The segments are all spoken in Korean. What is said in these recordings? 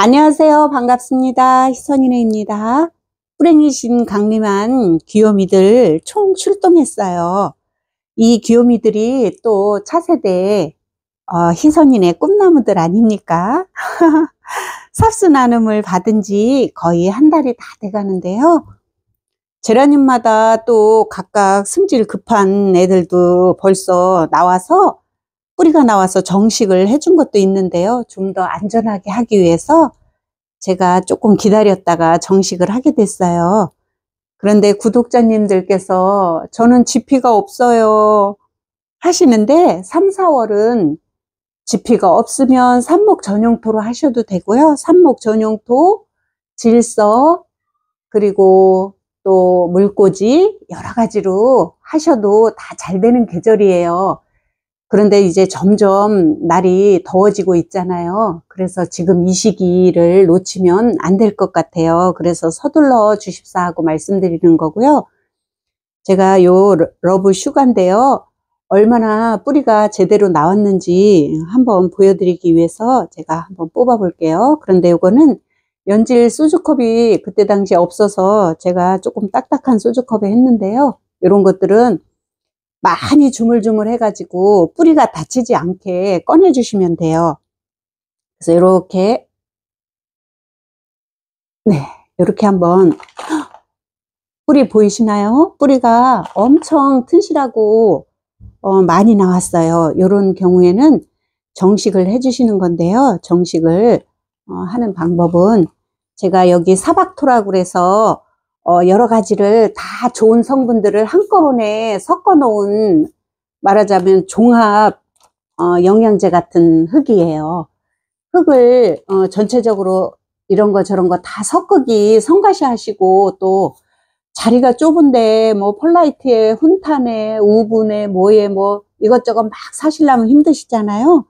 안녕하세요. 반갑습니다. 희선이네입니다. 불행이신 강림한 귀요미들 총 출동했어요. 이 귀요미들이 또 차세대 희선이네 꿈나무들 아닙니까? 삽수 나눔을 받은 지 거의 한 달이 다 돼가는데요. 제라늄마다 또 각각 승질 급한 애들도 벌써 나와서 뿌리가 나와서 정식을 해준 것도 있는데요. 좀 더 안전하게 하기 위해서 제가 조금 기다렸다가 정식을 하게 됐어요. 그런데 구독자님들께서 저는 지피가 없어요 하시는데 3, 4월은 지피가 없으면 삽목 전용토로 하셔도 되고요. 삽목 전용토, 질서, 그리고 또 물꽂이 여러 가지로 하셔도 다 잘 되는 계절이에요. 그런데 이제 점점 날이 더워지고 있잖아요. 그래서 지금 이 시기를 놓치면 안 될 것 같아요. 그래서 서둘러 주십사 하고 말씀드리는 거고요. 제가 요 러브 슈가인데요. 얼마나 뿌리가 제대로 나왔는지 한번 보여드리기 위해서 제가 한번 뽑아 볼게요. 그런데 요거는 연질 소주컵이 그때 당시에 없어서 제가 조금 딱딱한 소주컵에 했는데요. 이런 것들은 많이 주물주물 해가지고 뿌리가 다치지 않게 꺼내 주시면 돼요. 그래서 이렇게 이렇게 한번 뿌리 보이시나요? 뿌리가 엄청 튼실하고 많이 나왔어요. 이런 경우에는 정식을 해 주시는 건데요. 정식을 하는 방법은 제가 여기 사박토라고 그래서 여러 가지를 다 좋은 성분들을 한꺼번에 섞어 놓은, 말하자면 종합 영양제 같은 흙이에요. 흙을 전체적으로 이런 거 저런 거 다 섞기 성가시 하시고, 또 자리가 좁은데 뭐 폴라이트에 훈탄에 우분에 뭐에 뭐 이것저것 막 사시려면 힘드시잖아요.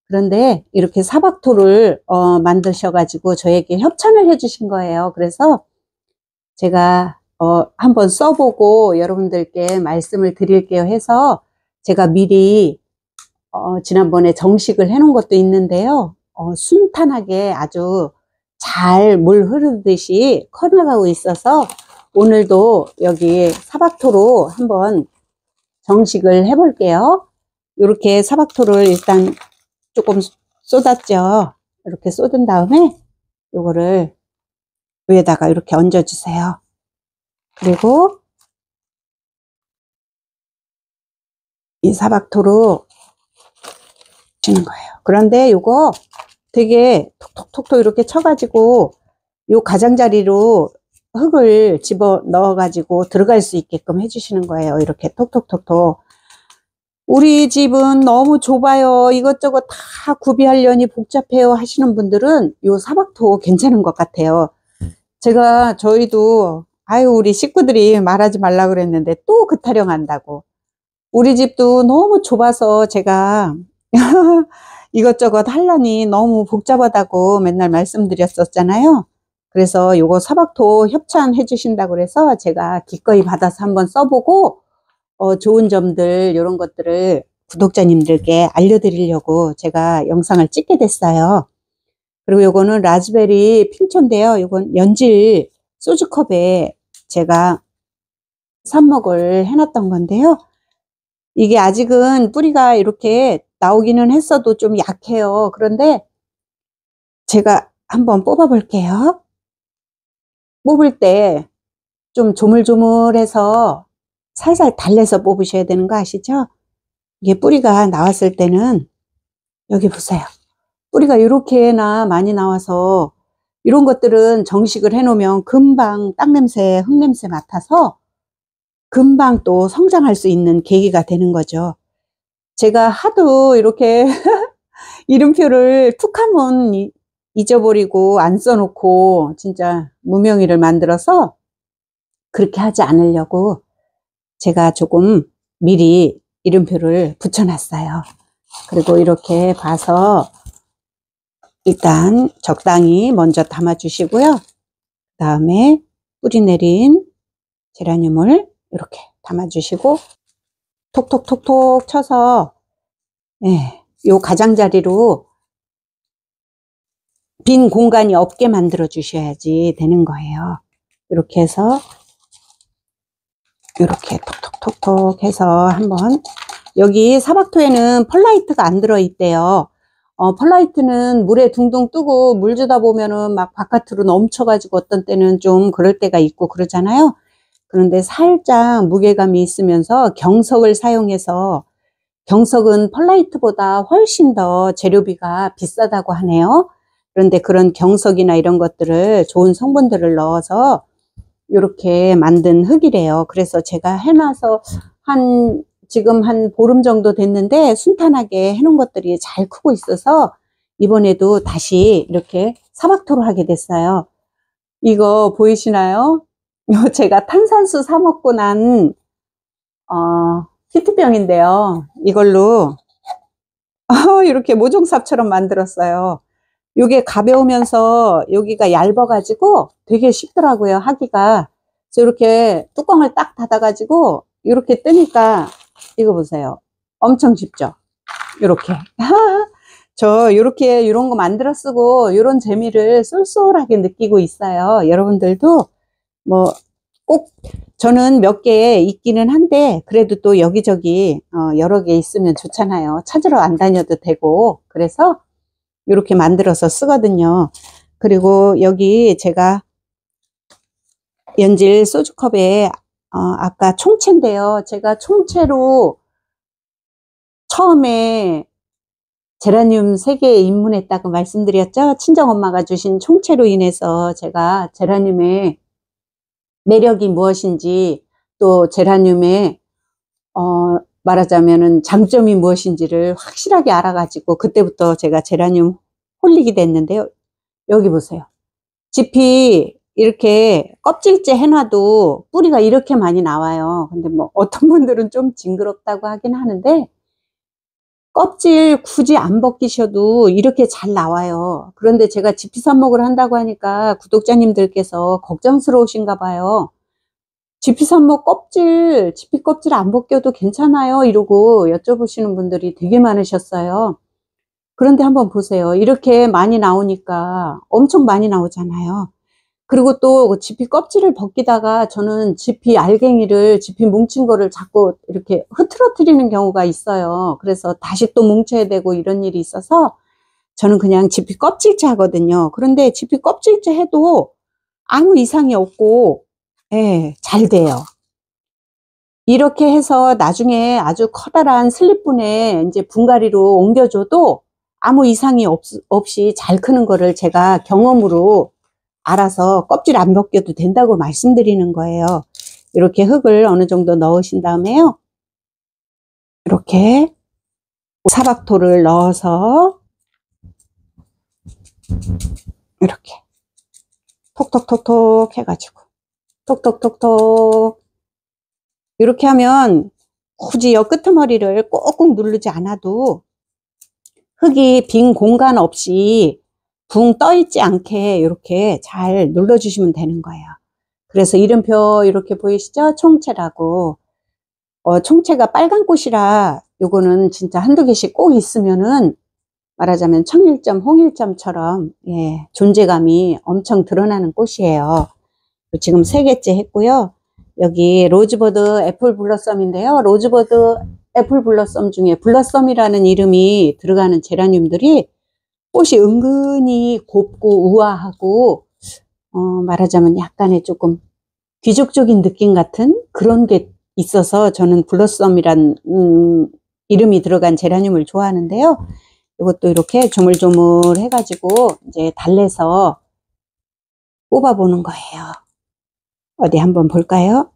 그런데 이렇게 사박토를 만드셔가지고 저에게 협찬을 해 주신 거예요. 그래서 제가 한번 써보고 여러분들께 말씀을 드릴게요 해서 제가 미리 지난번에 정식을 해 놓은 것도 있는데요. 순탄하게 아주 잘 물 흐르듯이 커나가고 있어서 오늘도 여기 사박토로 한번 정식을 해 볼게요. 이렇게 사박토를 일단 조금 쏟았죠. 이렇게 쏟은 다음에 요거를 위에다가 이렇게 얹어 주세요. 그리고 이 사박토로 치는 거예요. 그런데 요거 되게 톡톡톡톡 이렇게 쳐가지고 요 가장자리로 흙을 집어 넣어 가지고 들어갈 수 있게끔 해주시는 거예요. 이렇게 톡톡톡톡. 우리 집은 너무 좁아요, 이것저것 다 구비하려니 복잡해요 하시는 분들은 요 사박토 괜찮은 것 같아요. 저희도 우리 식구들이 말하지 말라 그랬는데 또 그 타령한다고. 우리 집도 너무 좁아서 제가 이것저것 하려니 너무 복잡하다고 맨날 말씀드렸었잖아요. 그래서 요거 사박토 협찬해 주신다고 그래서 제가 기꺼이 받아서 한번 써보고 좋은 점들 이런 것들을 구독자님들께 알려드리려고 제가 영상을 찍게 됐어요. 그리고 요거는 라즈베리 핑초인데요. 요건 연질 소주컵에 제가 삽목을 해놨던 건데요. 이게 아직은 뿌리가 이렇게 나오기는 했어도 좀 약해요. 그런데 제가 한번 뽑아 볼게요. 뽑을 때 좀 조물조물해서 살살 달래서 뽑으셔야 되는 거 아시죠? 이게 뿌리가 나왔을 때는 여기 보세요. 뿌리가 이렇게나 많이 나와서 이런 것들은 정식을 해 놓으면 금방 땅 냄새, 흙 냄새 맡아서 금방 또 성장할 수 있는 계기가 되는 거죠. 제가 하도 이렇게 이름표를 툭 하면 잊어버리고 안 써놓고 진짜 무명의를 만들어서 그렇게 하지 않으려고 제가 조금 미리 이름표를 붙여놨어요. 그리고 이렇게 봐서 일단 적당히 먼저 담아 주시고요. 그 다음에 뿌리 내린 제라늄을 이렇게 담아 주시고 톡톡톡톡 쳐서 요 가장자리로 빈 공간이 없게 만들어 주셔야지 되는 거예요. 이렇게 해서 이렇게 톡톡톡톡 해서 한번, 여기 사박토에는 펄라이트가 안 들어있대요. 펄라이트는 물에 둥둥 뜨고 물 주다 보면은 막 바깥으로 넘쳐가지고 어떤 때는 좀 그럴 때가 있고 그러잖아요. 그런데 살짝 무게감이 있으면서 경석을 사용해서, 경석은 펄라이트보다 훨씬 더 재료비가 비싸다고 하네요. 그런데 그런 경석이나 이런 것들을, 좋은 성분들을 넣어서 이렇게 만든 흙이래요. 그래서 제가 해놔서 지금 한 보름 정도 됐는데 순탄하게 해놓은 것들이 잘 크고 있어서 이번에도 다시 이렇게 사박토로 하게 됐어요. 이거 보이시나요? 제가 탄산수 사 먹고 난 히트병인데요. 이걸로 이렇게 모종삽처럼 만들었어요. 이게 가벼우면서 여기가 얇아가지고 되게 쉽더라고요, 하기가. 그래서 이렇게 뚜껑을 딱 닫아가지고 이렇게 뜨니까, 이거 보세요. 엄청 쉽죠? 이렇게. 저 이렇게 이런 거 만들어 쓰고 이런 재미를 쏠쏠하게 느끼고 있어요. 여러분들도 뭐 꼭, 저는 몇 개 있기는 한데 그래도 또 여기저기 여러 개 있으면 좋잖아요. 찾으러 안 다녀도 되고. 그래서 이렇게 만들어서 쓰거든요. 그리고 여기 제가 연질 소주컵에 아까 총채인데요. 제가 총채로 처음에 제라늄 세계에 입문했다고 말씀드렸죠. 친정엄마가 주신 총채로 인해서 제가 제라늄의 매력이 무엇인지, 또 제라늄의 말하자면은 장점이 무엇인지를 확실하게 알아가지고 그때부터 제가 제라늄 홀릭이 됐는데요. 여기 보세요. 지피 이렇게 껍질째 해놔도 뿌리가 이렇게 많이 나와요. 근데 뭐 어떤 분들은 좀 징그럽다고 하긴 하는데, 껍질 굳이 안 벗기셔도 이렇게 잘 나와요. 그런데 제가 지피 삽목을 한다고 하니까 구독자님들께서 걱정스러우신가 봐요. 지피 삽목 껍질, 지피 껍질 안 벗겨도 괜찮아요? 이러고 여쭤보시는 분들이 되게 많으셨어요. 그런데 한번 보세요. 이렇게 많이 나오니까 엄청 많이 나오잖아요. 그리고 또 지피 껍질을 벗기다가 저는 지피 알갱이를, 지피 뭉친 거를 자꾸 이렇게 흐트러뜨리는 경우가 있어요. 그래서 다시 또 뭉쳐야 되고 이런 일이 있어서 저는 그냥 지피 껍질째 하거든요. 그런데 지피 껍질째 해도 아무 이상이 없고, 예, 잘 돼요. 이렇게 해서 나중에 아주 커다란 슬립분에 이제 분갈이로 옮겨줘도 아무 이상이 없이 잘 크는 거를 제가 경험으로 알아서 껍질 안 벗겨도 된다고 말씀드리는 거예요. 이렇게 흙을 어느 정도 넣으신 다음에요. 이렇게 사박토를 넣어서 이렇게 톡톡톡톡 해가지고 톡톡톡톡 이렇게 하면 굳이 여 끄트머리를 꾹꾹 누르지 않아도 흙이 빈 공간 없이 붕 떠 있지 않게 이렇게 잘 눌러 주시면 되는 거예요. 그래서 이름표 이렇게 보이시죠? 총채라고. 총채가 빨간 꽃이라 요거는 진짜 한두 개씩 꼭 있으면은 말하자면 청일점, 홍일점처럼, 예, 존재감이 엄청 드러나는 꽃이에요. 지금 3개째 했고요. 여기 로즈버드 애플 블러썸인데요. 로즈버드 애플 블러썸 중에 블러썸이라는 이름이 들어가는 제라늄들이 꽃이 은근히 곱고 우아하고 말하자면 약간의 조금 귀족적인 느낌 같은 그런 게 있어서 저는 블러썸이란 이름이 들어간 제라늄을 좋아하는데요. 이것도 이렇게 조물조물 해가지고 이제 달래서 뽑아보는 거예요. 어디 한번 볼까요?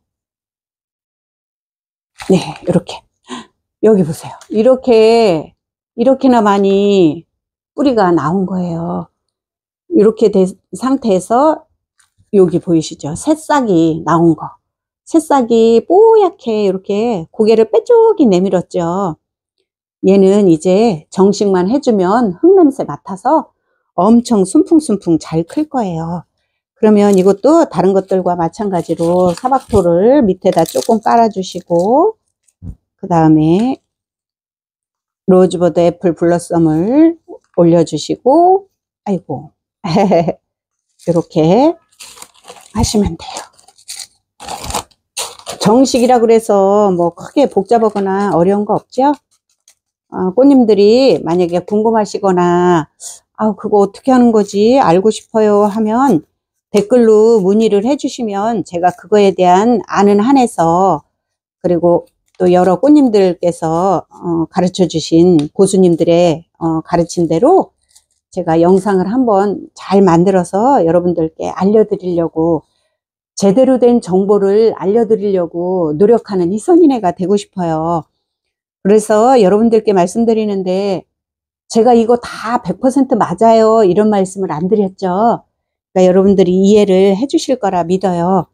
네, 이렇게. 여기 보세요. 이렇게나 많이 뿌리가 나온 거예요. 이렇게 된 상태에서 여기 보이시죠? 새싹이 나온 거. 새싹이 뽀얗게 이렇게 고개를 빼쪽이 내밀었죠. 얘는 이제 정식만 해주면 흙냄새 맡아서 엄청 순풍순풍 잘 클 거예요. 그러면 이것도 다른 것들과 마찬가지로 사박토를 밑에다 조금 깔아주시고, 그 다음에 로즈버드 애플 블러썸을 올려주시고, 아이고 이렇게 하시면 돼요. 정식이라 그래서 뭐 크게 복잡하거나 어려운 거 없죠? 꽃님들이 만약에 궁금하시거나 그거 어떻게 하는 거지 알고 싶어요 하면 댓글로 문의를 해주시면 제가 그거에 대한 아는 한에서, 그리고 또 여러 꽃님들께서 가르쳐 주신 고수님들의 가르친 대로 제가 영상을 한번 잘 만들어서 여러분들께 알려드리려고, 제대로 된 정보를 알려드리려고 노력하는 희선이네가 되고 싶어요. 그래서 여러분들께 말씀드리는데 제가 이거 다 100% 맞아요 이런 말씀을 안 드렸죠. 그러니까 여러분들이 이해를 해 주실 거라 믿어요.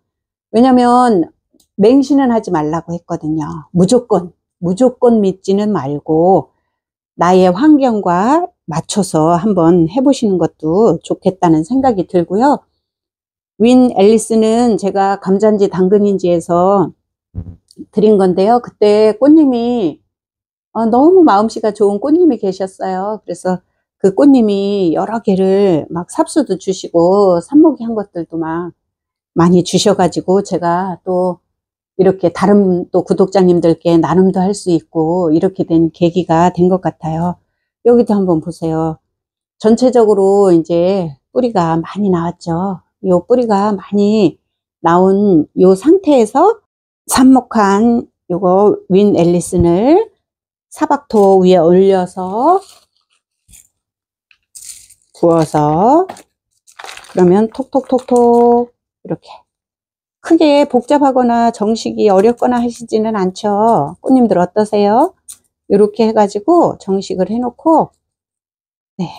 왜냐면 맹신은 하지 말라고 했거든요. 무조건 믿지는 말고 나의 환경과 맞춰서 한번 해보시는 것도 좋겠다는 생각이 들고요. 윈 앨리스는 제가 감자인지 당근인지에서 드린 건데요. 그때 꽃님이 너무 마음씨가 좋은 꽃님이 계셨어요. 그래서 그 꽃님이 여러 개를 막 삽수도 주시고 삽목이 한 것들도 막 많이 주셔가지고 제가 또 이렇게 다른 또 구독자님들께 나눔도 할 수 있고 이렇게 된 계기가 된 것 같아요. 여기도 한번 보세요. 전체적으로 이제 뿌리가 많이 나왔죠. 요 뿌리가 많이 나온 요 상태에서 삽목한 요거 윈 앨리슨을 사박토 위에 올려서 부어서, 그러면 톡톡톡톡 이렇게 크게 복잡하거나 정식이 어렵거나 하시지는 않죠. 꽃님들 어떠세요? 이렇게 해가지고 정식을 해놓고, 네,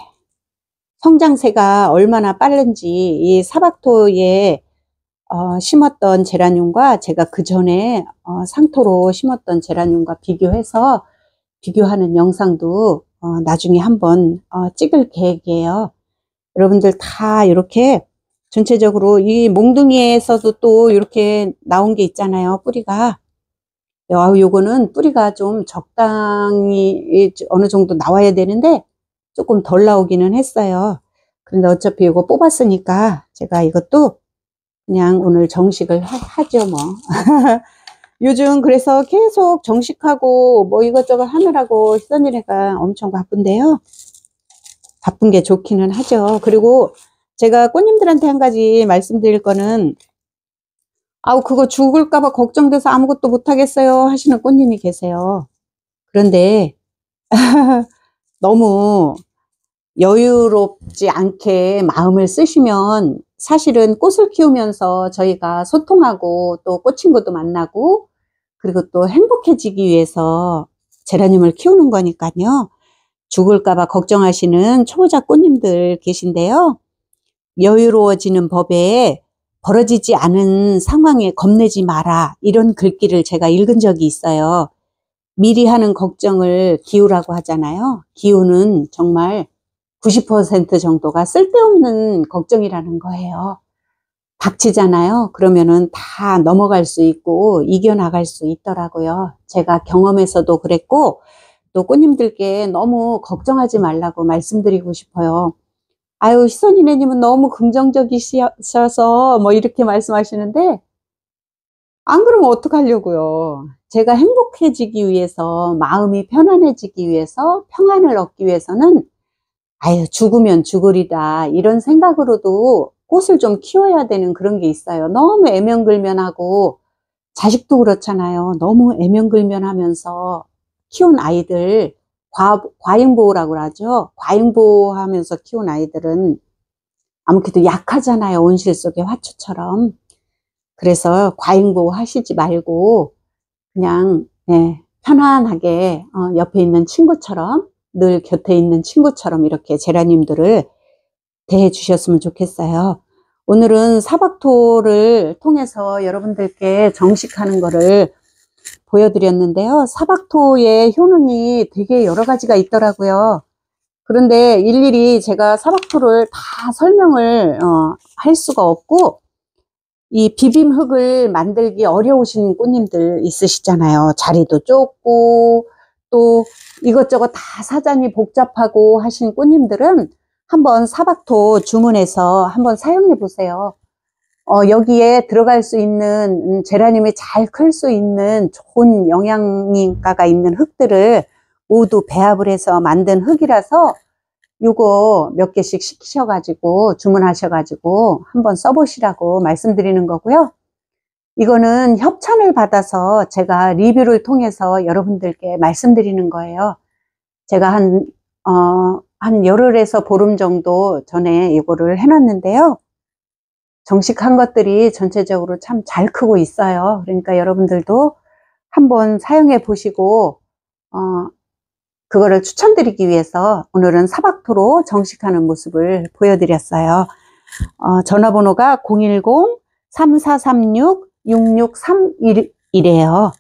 성장세가 얼마나 빠른지 이 사박토에 심었던 제라늄과 제가 그 전에 상토로 심었던 제라늄과 비교하는 영상도 나중에 한번 찍을 계획이에요. 여러분들 다 이렇게 전체적으로 이 몽둥이에서도 또 이렇게 나온 게 있잖아요. 뿌리가. 요거는 뿌리가 좀 적당히 어느 정도 나와야 되는데 조금 덜 나오기는 했어요. 그런데 어차피 이거 뽑았으니까 제가 이것도 그냥 오늘 정식을 하죠 뭐. 요즘 그래서 계속 정식하고 뭐 이것저것 하느라고 희선이네가 엄청 바쁜데요. 바쁜 게 좋기는 하죠. 그리고 제가 꽃님들한테 한 가지 말씀드릴 거는, 그거 죽을까봐 걱정돼서 아무것도 못하겠어요 하시는 꽃님이 계세요. 그런데 너무 여유롭지 않게 마음을 쓰시면 사실은 꽃을 키우면서 저희가 소통하고 또 꽃친구도 만나고 그리고 또 행복해지기 위해서 제라늄을 키우는 거니까요. 죽을까봐 걱정하시는 초보자 꽃님들 계신데요. 여유로워지는 법에 벌어지지 않은 상황에 겁내지 마라, 이런 글귀를 제가 읽은 적이 있어요. 미리 하는 걱정을 기우라고 하잖아요. 기우는 정말 90% 정도가 쓸데없는 걱정이라는 거예요. 닥치잖아요. 그러면은 다 넘어갈 수 있고 이겨나갈 수 있더라고요. 제가 경험에서도 그랬고 또 꽃님들께 너무 걱정하지 말라고 말씀드리고 싶어요. 희선이네님은 너무 긍정적이셔서 뭐 이렇게 말씀하시는데 안 그러면 어떡하려고요. 제가 행복해지기 위해서, 마음이 편안해지기 위해서, 평안을 얻기 위해서는 죽으면 죽으리다 이런 생각으로도 꽃을 좀 키워야 되는 그런 게 있어요. 너무 애면글면하고, 자식도 그렇잖아요. 너무 애면글면하면서 키운 아이들, 과잉보호라고 하죠. 과잉보호하면서 키운 아이들은 아무래도 약하잖아요. 온실 속의 화초처럼. 그래서 과잉보호 하시지 말고 그냥 편안하게 옆에 있는 친구처럼, 늘 곁에 있는 친구처럼 이렇게 제라늄들을 대해 주셨으면 좋겠어요. 오늘은 사박토를 통해서 여러분들께 정식하는 거를 보여드렸는데요. 사박토의 효능이 되게 여러 가지가 있더라고요. 그런데 일일이 제가 사박토를 다 설명을 할 수가 없고, 이 비빔흙을 만들기 어려우신 꽃님들 있으시잖아요. 자리도 좁고 또 이것저것 다 사정이 복잡하고 하신 꽃님들은 한번 사박토 주문해서 한번 사용해 보세요. 여기에 들어갈 수 있는 제라늄이 잘 클 수 있는 좋은 영양가가 있는 흙들을 모두 배합을 해서 만든 흙이라서 요거 몇 개씩 시키셔가지고 주문하셔가지고 한번 써보시라고 말씀드리는 거고요. 이거는 협찬을 받아서 제가 리뷰를 통해서 여러분들께 말씀드리는 거예요. 제가 한 열흘에서 보름 정도 전에 이거를 해놨는데요. 정식한 것들이 전체적으로 참 잘 크고 있어요. 그러니까 여러분들도 한번 사용해 보시고 그거를 추천드리기 위해서 오늘은 사박토로 정식하는 모습을 보여드렸어요. 전화번호가 010-3436-6631이래요.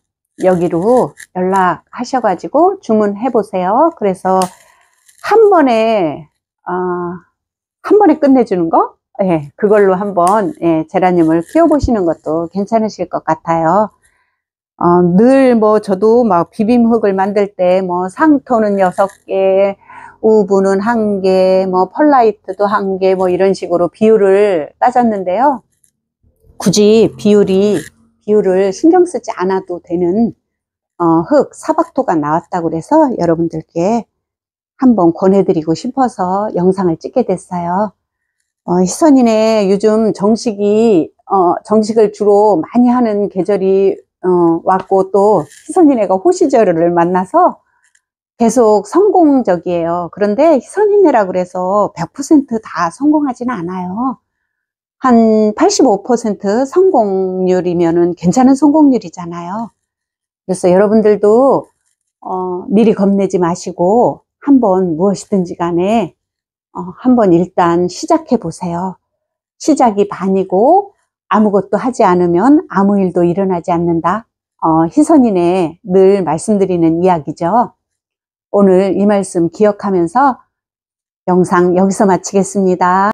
여기로 연락하셔가지고 주문해 보세요. 그래서 한 번에 끝내주는 거? 예, 그걸로 한번 제라늄을 키워보시는 것도 괜찮으실 것 같아요. 늘 저도 막 비빔흙을 만들 때 상토는 6개, 우브는 1개, 펄라이트도 1개, 이런 식으로 비율을 따졌는데요. 굳이 비율을 신경 쓰지 않아도 되는 사박토가 나왔다고 그래서 여러분들께 한번 권해드리고 싶어서 영상을 찍게 됐어요. 희선이네 요즘 정식을 주로 많이 하는 계절이 왔고, 또 희선이네가 호시절을 만나서 계속 성공적이에요. 그런데 희선이네라 그래서 100% 다 성공하지는 않아요. 한 85% 성공률이면은 괜찮은 성공률이잖아요. 그래서 여러분들도 미리 겁내지 마시고 한번 무엇이든지 간에 한번 일단 시작해 보세요. 시작이 반이고 아무것도 하지 않으면 아무 일도 일어나지 않는다. 희선이네 늘 말씀드리는 이야기죠. 오늘 이 말씀 기억하면서 영상 여기서 마치겠습니다.